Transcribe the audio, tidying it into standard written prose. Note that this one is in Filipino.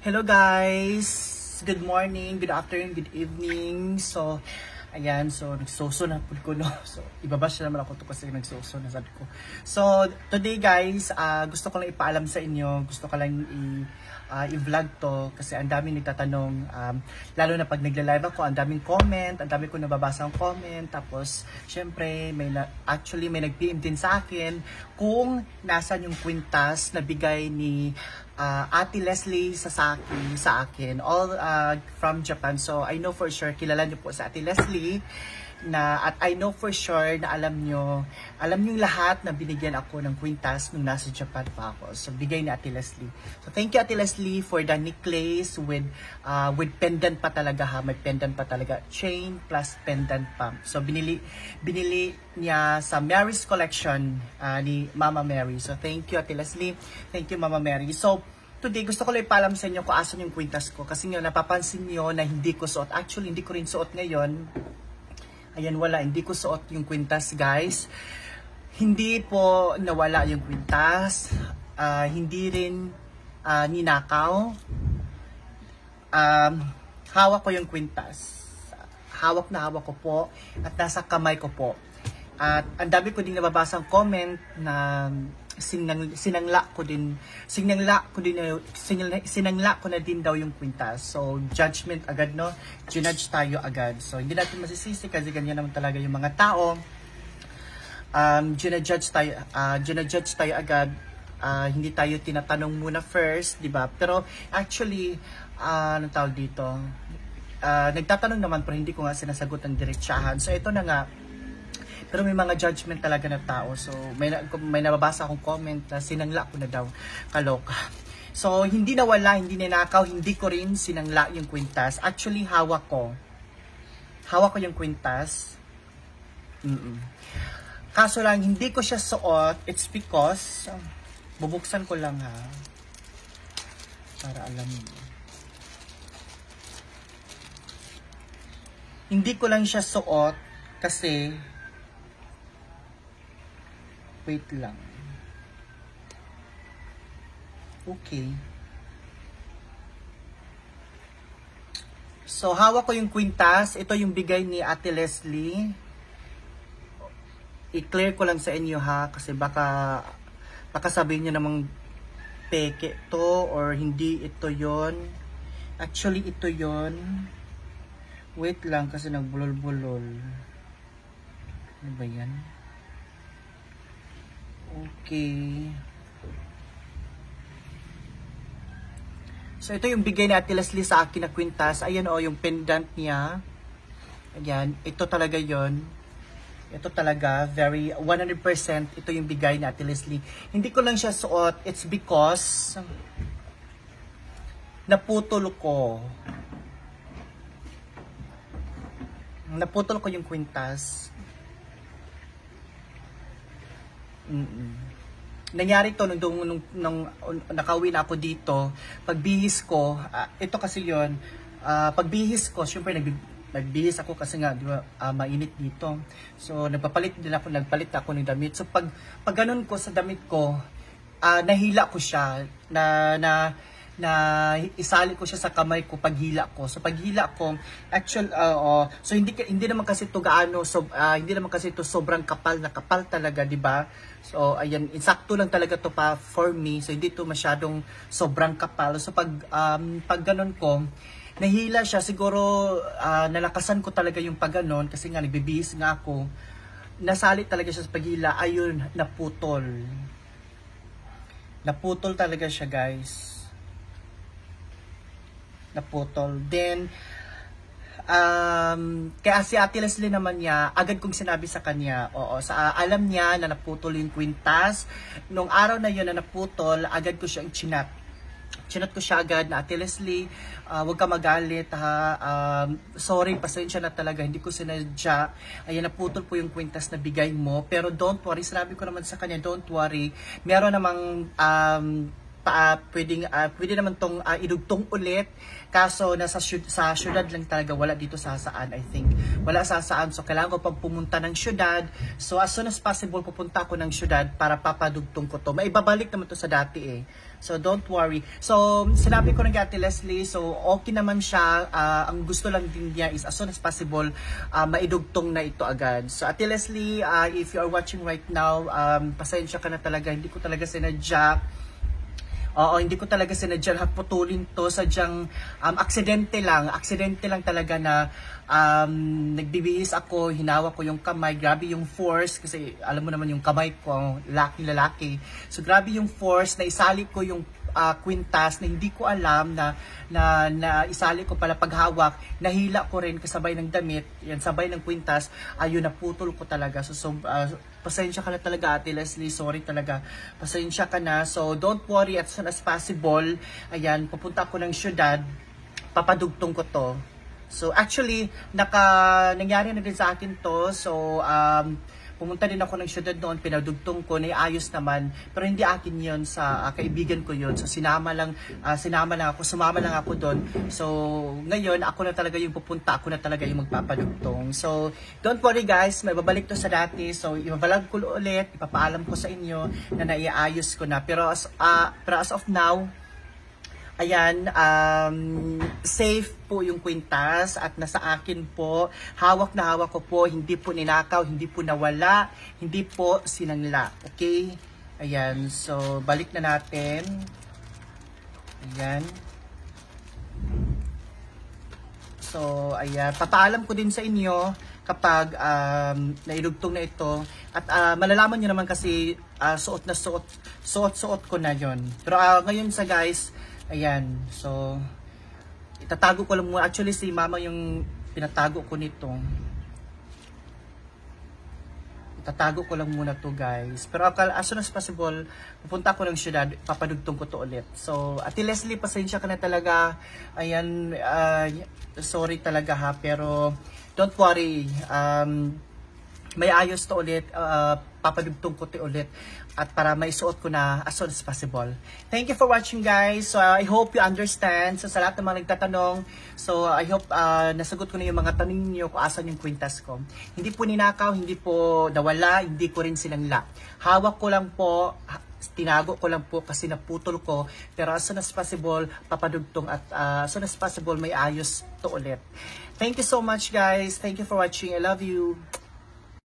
Hello guys! Good morning, good afternoon, good evening. So, ayan, so nagsoso na po ko, no? So, ibabash na naman ako to kasi nagsoso na sabi ko. So, today guys, gusto ko lang ipaalam sa inyo, gusto ko lang i-vlog to kasi ang daming nagtatanong, lalo na pag nagla-live ako, ang daming comment, ang dami ko nababasa ang comment, tapos syempre may nag-PM din sa akin kung nasan yung kwintas na bigay ni Ate Leslie sa akin, all from Japan. So I know for sure kilala niyo po sa Ate Leslie at I know for sure na alam niyo lahat na binigyan ako ng kwintas nung nasa Japan pa ako. So bigay ni Ate Leslie. So thank you Ate Leslie for the necklace with pendant pa talaga ha. May pendant pa talaga, chain plus pendant pa. So binili niya sa Mary's collection ni Mama Mary. So thank you Ate Leslie. Thank you Mama Mary. So today gusto ko lang ipaalam sa inyo kung asan yung kwintas ko kasi nga napapansin niyo na hindi ko suot. Actually hindi ko rin suot ngayon. Ayan, wala. Hindi ko suot yung kwintas, guys. Hindi po nawala yung kwintas. Hindi rin ninakaw. Hawak ko yung kwintas. Hawak na hawak ko po. At nasa kamay ko po. At ang dami ko din nababasang comment na sinangla ko na din daw yung kwintas. So judgment agad, no? Ginudge tayo agad. So hindi natin masisisi kasi ganyan naman talaga yung mga tao. Ginudge tayo agad. Hindi tayo tinatanong muna first, di ba? Pero actually anong tawag dito? Nagtatanong naman pero hindi ko nga sinasagot ang diretsahan. So ito na nga. Pero may mga judgment talaga na tao. So, may nababasa akong comment na sinangla ko na daw. Kaloka. So, hindi nawala, hindi ninakaw, hindi ko rin sinangla yung kwintas. Actually, hawak ko. Hawak ko yung kwintas. Kaso lang, hindi ko siya suot. It's because, bubuksan ko lang ha. Para alam mo. Hindi ko lang siya suot kasi wait lang. Okay. So, hawak ko yung kwintas. Ito yung bigay ni Ate Leslie. I-clear ko lang sa inyo ha. Kasi baka sabihin nyo namang peke to or hindi ito yon. Actually, ito yon. Wait lang kasi nagbulol-bulol. Ano ba yan? Okay. So, ito yung bigay ni Ate Leslie sa akin na kwintas. Ayan o, yung pendant niya. Ayan, ito talaga yon. Ito talaga, very 100% ito yung bigay ni Ate Leslie. Hindi ko lang siya suot. It's because naputol ko. Naputol ko yung kwintas. Nangyari to nung nakauwi na ako dito. Pagbihis ko, ito kasi yon. Pagbihis ko, syempre nagbihis ako kasi nga di ba, mainit dito. So nagpalit ako ng damit. So pag ganun ko sa damit ko, nahila ko siya na isali ko siya sa kamay ko paghila ko. So paghila ko, so hindi naman kasi to gaano, so hindi naman kasi to sobrang kapal talaga, di ba? So ayan, insakto lang talaga to pa for me. So hindi to masyadong sobrang kapal. So pag ganun ko, nahila siya siguro, nalakasan ko talaga yung pag ganun kasi nga nagbibihis nga ako. Nasali talaga siya sa paghila, ayun, naputol. Naputol talaga siya, guys. Naputol. Then, kaya si Ate Leslie naman niya, agad kong sinabi sa kanya, alam niya na naputol yung kwintas. Nung araw na yun na naputol, agad ko siyang chinat. Chinat ko siya agad na, Ate Leslie, huwag ka magalit ha. Sorry, pasensya na talaga, hindi ko sinadya. Ayan, naputol po yung kwintas na bigay mo. Pero don't worry, sinabi ko naman sa kanya, don't worry. Meron namang pwede naman tong idugtong ulit. Kaso sa syudad lang talaga, wala dito sa saan, I think. Wala sa saan. So kailangan ko pag pumunta ng syudad. So as soon as possible pupunta ako ng syudad para papadugtong ko to. Maibabalik naman to sa dati eh. So don't worry. So sinabi ko na kay Ate Leslie, so okay naman siya. Ang gusto lang din niya is as soon as possible maidugtong na ito agad. So Ate Leslie, if you are watching right now, pasensya ka na talaga. Hindi ko talaga sinadya. Oo, hindi ko talaga sinadya na putulin to. Sadyang aksidente lang talaga na nagbibihis ako, hinawa ko yung kamay, grabe yung force kasi alam mo naman yung kamay ko, lalaki. So grabe yung force na isali ko yung kwintas na hindi ko alam na isali ko pala paghawak, nahila ko rin kasabay ng damit, yan sabay ng kwintas, ayun naputol ko talaga. So pasensya ka na talaga Ate Leslie, sorry talaga. Pasensya ka na. So don't worry, as soon as possible, ayan, pupunta ako ng syudad, papadugtong ko to. So actually, nangyari na din sa akin to. So pumunta din ako ng syudad noon, pinadugtong ko, naiayos naman, pero hindi akin yun, sa kaibigan ko yun. So sumama lang ako doon. So ngayon, ako na talaga yung pupunta, ako na talaga yung magpapadugtong. So don't worry guys, may babalik to sa dati. So ibabalag ko ulit, ipapaalam ko sa inyo na naiayos ko na. Pero as of now, ayan, safe po yung kwintas at nasa akin po. Hawak na hawak ko po, hindi po ninakaw, hindi po nawala, hindi po sinangla. Okay? Ayan, so balik na natin. Ayan. So, ayan, papaalam ko din sa inyo kapag naidugtong na ito. At malalaman nyo naman kasi suot ko na yon. Pero ngayon sa guys, ayan, so itatago ko lang muna. Actually si mama yung pinatago ko nito. Itatago ko lang muna to guys. Pero as soon as possible, pupunta ako ng syudad, papadugtong ko to ulit. So Ate Leslie, pasensya ka na talaga. Ayan, sorry talaga ha. Pero don't worry, may ayos to ulit, papadugtong ko to ulit. At para maisuot ko na as soon as possible. Thank you for watching guys. So I hope you understand. So sa lahat ng mga nagtatanong, so I hope nasagot ko na yung mga tanong niyo kung asan yung kwintas ko. Hindi po ninakaw, hindi po nawala, hindi ko rin sinangla. Hawak ko lang po, tinago ko lang po kasi naputol ko. Pero as soon as possible, papadugtong at as soon as possible may ayos to ulit. Thank you so much guys. Thank you for watching. I love you.